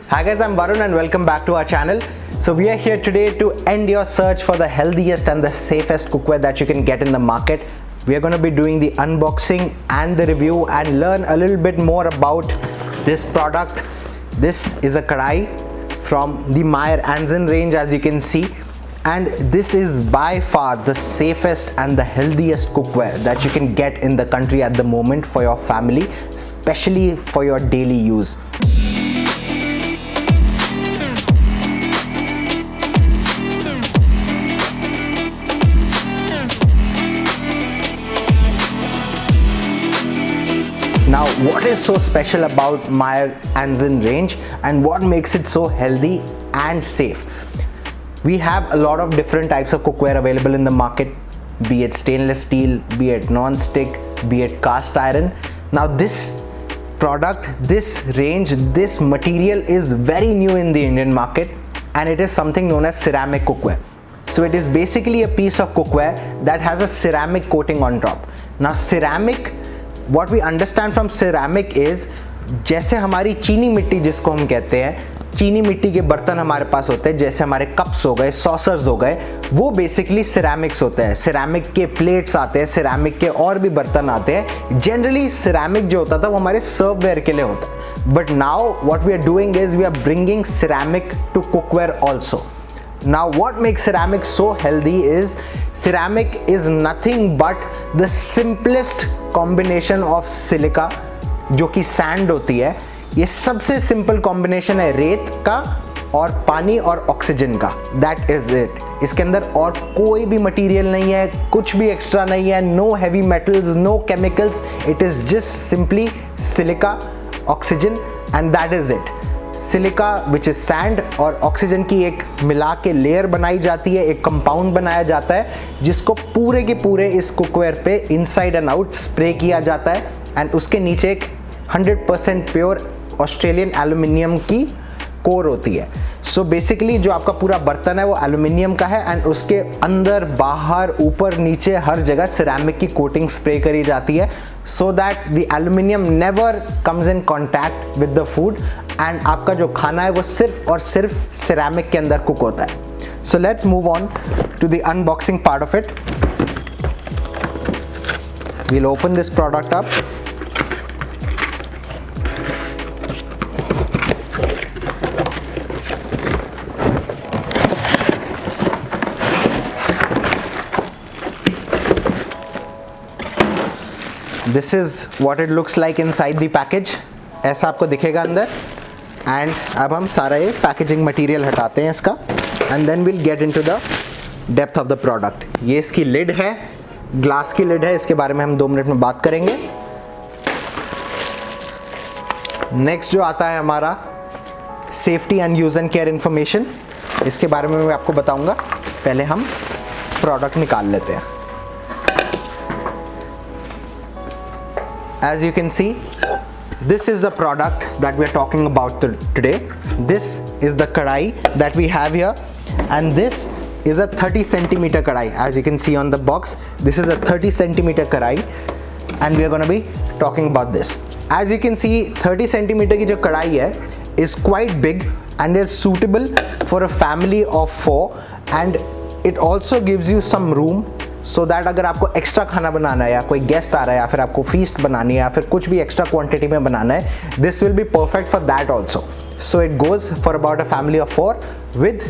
Hi guys, I'm Varun and welcome back to our channel. So we are here today to end your search for the healthiest and the safest cookware that you can get in the market. We are going to be doing the unboxing and the review and learn a little bit more about this product. This is a kadai from the Meyer Anzen range, as you can see, and this is by far the safest and the healthiest cookware that you can get in the country at the moment for your family, especially for your daily use. Now, what is so special about Meyer Anzen range and what makes it so healthy and safe? We have a lot of different types of cookware available in the market, be it stainless steel, be it non-stick, be it cast iron. Now this product, this range, this material is very new in the Indian market, and it is something known as ceramic cookware. So it is basically a piece of cookware that has a ceramic coating on top. Now ceramic, what we understand from ceramic is, जैसे हमारी चीनी मिट्टी जिसको हम कहते हैं, चीनी मिट्टी के बर्तन हमारे पास होते हैं, जैसे हमारे कप्स हो गए, सॉसर्स हो गए, वो बेसिकली सिरेमिक्स होते हैं. सिरेमिक के प्लेट्स आते हैं, सिरेमिक के और भी बर्तन आते हैं. जनरली सिरेमिक जो होता था वो हमारे सर्ववेयर के लिए होता है. But now what we are doing is we are bringing ceramic to cookware also. Now what makes ceramic so healthy is ceramic is nothing but the simplest combination of silica, जो कि sand होती है. ये सबसे simple combination है रेत का और पानी और ऑक्सीजन का. That is it. इसके अंदर और कोई भी मटेरियल नहीं है, कुछ भी एक्स्ट्रा नहीं है, no heavy metals, no chemicals. It is just simply silica, oxygen and that is it. Silica which is sand और ऑक्सीजन की एक मिला के लेयर बनाई जाती है, एक कंपाउंड बनाया जाता है जिसको पूरे के पूरे इस कुकवेयर पे इनसाइड एंड आउट स्प्रे किया जाता है. एंड उसके नीचे एक 100% प्योर ऑस्ट्रेलियन एल्यूमिनियम की कोर होती है. सो बेसिकली जो आपका पूरा बर्तन है वो एल्यूमिनियम का है एंड उसके अंदर बाहर ऊपर नीचे हर जगह सिरेमिक की कोटिंग स्प्रे करी जाती है, so that the aluminium never comes in contact with the food and आपका जो खाना है वो सिर्फ और सिर्फ सिरेमिक के अंदर कुक होता है. So let's move on to the unboxing part of it. We'll open this product up. This is what it looks like inside the package. ऐसा आपको दिखेगा अंदर. एंड अब हम सारा ये पैकेजिंग मटेरियल हटाते हैं इसका and then will get into the depth of the product. ये इसकी लिड है, ग्लास की लिड है. इसके बारे में हम 2 मिनट में बात करेंगे. नेक्स्ट जो आता है हमारा safety and use and care information, इसके बारे में मैं आपको बताऊंगा. पहले हम प्रोडक्ट निकाल लेते हैं. As you can see, this is the product that we are talking about today. This is the kadai that we have here, and this is a 30 centimeter kadai. As you can see on the box, this is a 30 centimeter kadai, and we are going to be talking about this. As you can see, 30 centimeter की जो कढ़ाई है is quite big and is suitable for a family of 4, and it also gives you some room so that अगर आपको extra खाना बनाना है या कोई गेस्ट आ रहा है या फिर आपको फीस्ट बनानी है या फिर कुछ भी एक्स्ट्रा क्वांटिटी में बनाना है, this will be perfect for that also. So it goes for about a family of 4 with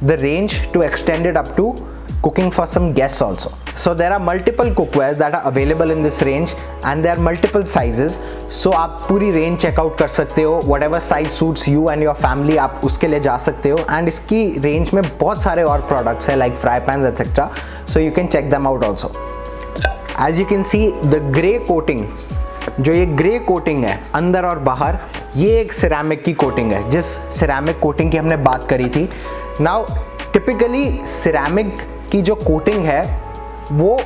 the range to extend it up to cooking for some guests also. So there are multiple cookwares that are available in this range and there are multiple sizes. So आप पूरी range check out कर सकते हो. Whatever size suits you and your family, आप उसके लिए जा सकते हो. And इसकी range में बहुत सारे और products हैं like fry pans etc. So you can check them out also. As you can see, the grey coating, जो ये ग्रे कोटिंग है अंदर और बाहर, ये एक सिरेमिक की कोटिंग है जिस सिरेमिक कोटिंग की हमने बात करी थी. नाउ टिपिकली सिरेमिक की जो कोटिंग है वो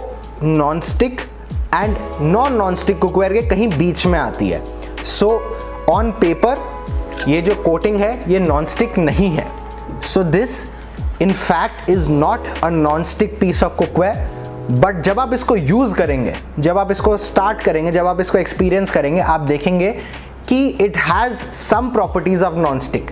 non stick and non stick cookware के कहीं बीच में आती है. सो ऑन पेपर ये जो कोटिंग है ये नॉन स्टिक नहीं है. So this in fact is not a non stick piece of cookware. But जब आप इसको यूज करेंगे, जब आप इसको स्टार्ट करेंगे, जब आप इसको एक्सपीरियंस करेंगे, आप देखेंगे कि it has some properties of non stick.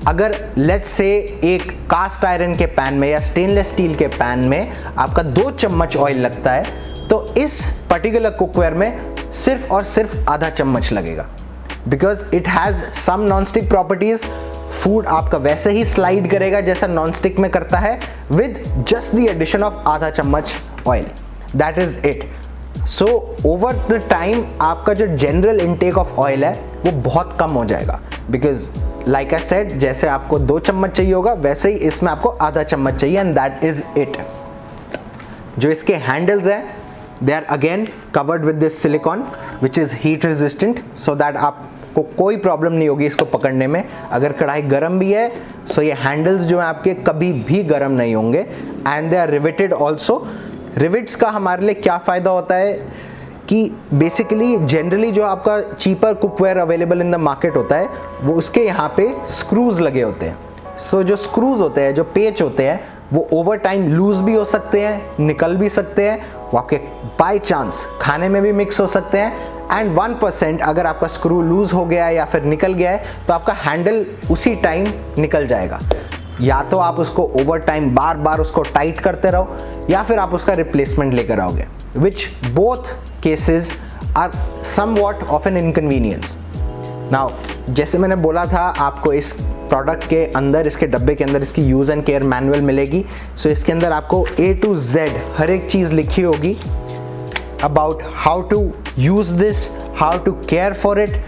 अगर लेट्स से एक कास्ट आयरन के पैन में या स्टेनलेस स्टील के पैन में आपका 2 चम्मच ऑयल लगता है, तो इस पर्टिकुलर कुकवेयर में सिर्फ और सिर्फ आधा चम्मच लगेगा, because it has some non stick properties. Food आपका वैसे ही स्लाइड करेगा जैसा नॉन स्टिक में करता है, with just the addition of आधा चम्मच oil. That is it. So over the time आपका जो जनरल इनटेक ऑफ ऑयल है वो बहुत कम हो जाएगा, बिकॉज लाइक आई सेड, जैसे आपको 2 चम्मच चाहिए होगा वैसे ही इसमें आपको आधा चम्मच चाहिए, एंड दैट इज इट। जो इसके हैंडल्स हैं, they are again covered with this silicone which is heat resistant, so that आपको कोई प्रॉब्लम नहीं होगी इसको पकड़ने में। अगर कढ़ाई गर्म भी है सो ये हैंडल्स जो हैं आपके कभी भी गर्म नहीं होंगे, and they are riveted also. Rivets का हमारे लिए क्या फ़ायदा होता है कि बेसिकली जनरली जो आपका cheaper cookware available in the market होता है वो उसके यहाँ पे स्क्रूज लगे होते हैं। सो जो स्क्रूज होते हैं, जो पेच होते हैं, वो ओवर टाइम लूज भी हो सकते हैं, निकल भी सकते हैं, वो आपके बाय चांस खाने में भी मिक्स हो सकते हैं, एंड 1% अगर आपका स्क्रू लूज हो गया है या फिर निकल गया है तो आपका हैंडल उसी टाइम निकल जाएगा। या तो आप उसको ओवर टाइम बार बार उसको टाइट करते रहो या फिर आप उसका रिप्लेसमेंट लेकर आओगे, which both cases are somewhat of an inconvenience. Now जैसे मैंने बोला था, आपको इस प्रोडक्ट के अंदर, इसके डब्बे के अंदर इसकी यूज़ एंड केयर मैनुअल मिलेगी। सो इसके अंदर आपको A to Z हर एक चीज़ लिखी होगी about how to use this, how to care for it.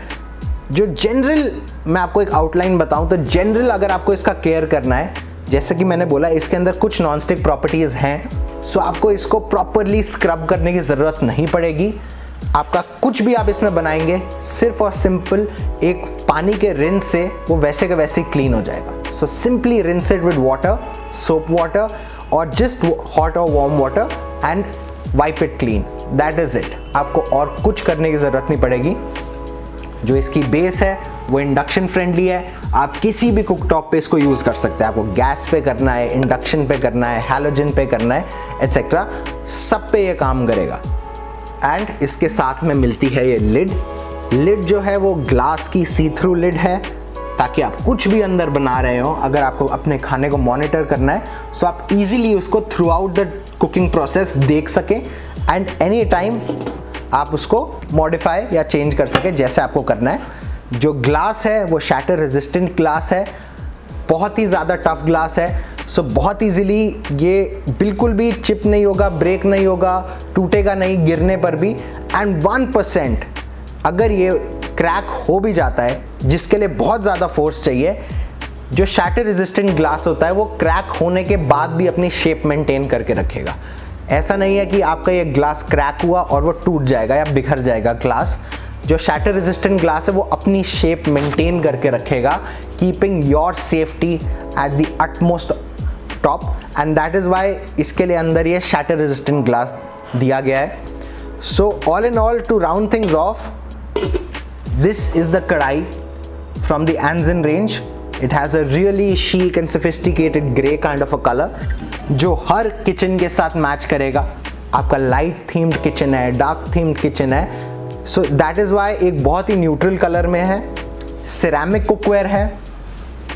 जो जनरल मैं आपको एक आउटलाइन बताऊं तो जनरल अगर आपको इसका केयर करना है, जैसे कि मैंने बोला इसके अंदर कुछ नॉन स्टिक प्रॉपर्टीज़ हैं, सो आपको इसको प्रॉपरली स्क्रब करने की ज़रूरत नहीं पड़ेगी। आपका कुछ भी आप इसमें बनाएंगे सिर्फ और सिंपल एक पानी के रिंस से वो वैसे का वैसे क्लीन हो जाएगा। So simply rinse it with water, soap water और जस्ट हॉट और warm water and wipe it clean. That is it. आपको और कुछ करने की ज़रूरत नहीं पड़ेगी। जो इसकी बेस है वो इंडक्शन फ्रेंडली है। आप किसी भी कुकटॉप पे इसको यूज़ कर सकते हैं। आपको गैस पे करना है, इंडक्शन पे करना है, हैलोजन पे करना है, एट्सेट्रा, सब पे ये काम करेगा। एंड इसके साथ में मिलती है ये लिड जो है वो ग्लास की सी थ्रू लिड है, ताकि आप कुछ भी अंदर बना रहे हो, अगर आपको अपने खाने को मॉनिटर करना है सो आप इजीली उसको through out the cooking process देख सकें, एंड एनी टाइम आप उसको मॉडिफाई या चेंज कर सकें जैसे आपको करना है। जो ग्लास है वो शैटर रेजिस्टेंट ग्लास है, बहुत ही ज़्यादा टफ ग्लास है। सो बहुत इजीली ये बिल्कुल भी चिप नहीं होगा, ब्रेक नहीं होगा, टूटेगा नहीं गिरने पर भी। एंड 1% अगर ये क्रैक हो भी जाता है, जिसके लिए बहुत ज़्यादा फोर्स चाहिए, जो शैटर रेजिस्टेंट ग्लास होता है वो क्रैक होने के बाद भी अपनी शेप मेंटेन करके रखेगा। ऐसा नहीं है कि आपका ये ग्लास क्रैक हुआ और वो टूट जाएगा या बिखर जाएगा ग्लास। जो शैटर रेजिस्टेंट ग्लास है वो अपनी शेप मेंटेन करके रखेगा, keeping your safety at the utmost top, and that is why इसके लिए अंदर ये शैटर रेजिस्टेंट ग्लास दिया गया है। So all in all, to round things off, this is the कढ़ाई from the Anzen range. It has a really chic and sophisticated grey kind of a color जो हर kitchen के साथ match करेगा। आपका light themed kitchen है, dark themed kitchen है, so that is why एक बहुत ही न्यूट्रल कलर में है। सिरेमिक कुकवेयर है,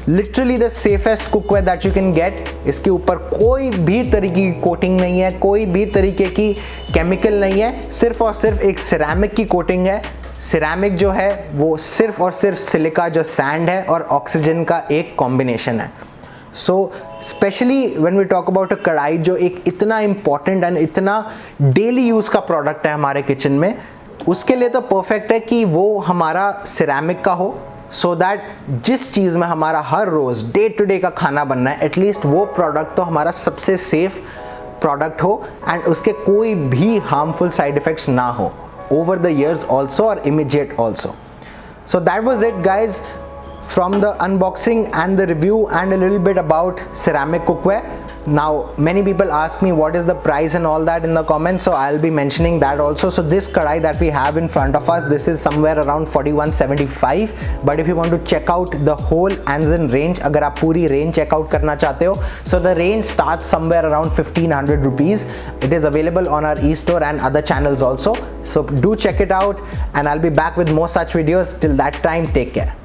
literally the safest cookware that you can get. इसके ऊपर कोई भी तरीके की कोटिंग नहीं है, कोई भी तरीके की केमिकल नहीं है, सिर्फ और सिर्फ एक सिरेमिक की कोटिंग है। सिरेमिक जो है वो सिर्फ और सिर्फ सिलिका जो सैंड है और ऑक्सीजन का एक कॉम्बिनेशन है। So specially when we talk about a kadhai जो एक इतना इम्पॉर्टेंट एंड इतना डेली यूज़ का प्रोडक्ट है हमारे किचन में, उसके लिए तो परफेक्ट है कि वो हमारा सिरेमिक का हो, सो दैट जिस चीज़ में हमारा हर रोज़ डे टू डे का खाना बनना है, एटलीस्ट वो प्रोडक्ट तो हमारा सबसे सेफ प्रोडक्ट हो एंड उसके कोई भी हार्मफुल साइड इफ़ेक्ट्स ना हो over the years also or immediate also. So that was it guys from the unboxing and the review and a little bit about ceramic cookware. Now many people ask me what is the price and all that in the comments, so I'll be mentioning that also. So this kadai that we have in front of us, this is somewhere around 4175, but if you want to check out the whole Anzen range, agar aap puri range check out karna chahte ho, so the range starts somewhere around 1500 rupees. It is available on our e-store and other channels also, so do check it out, and I'll be back with more such videos. Till that time, take care.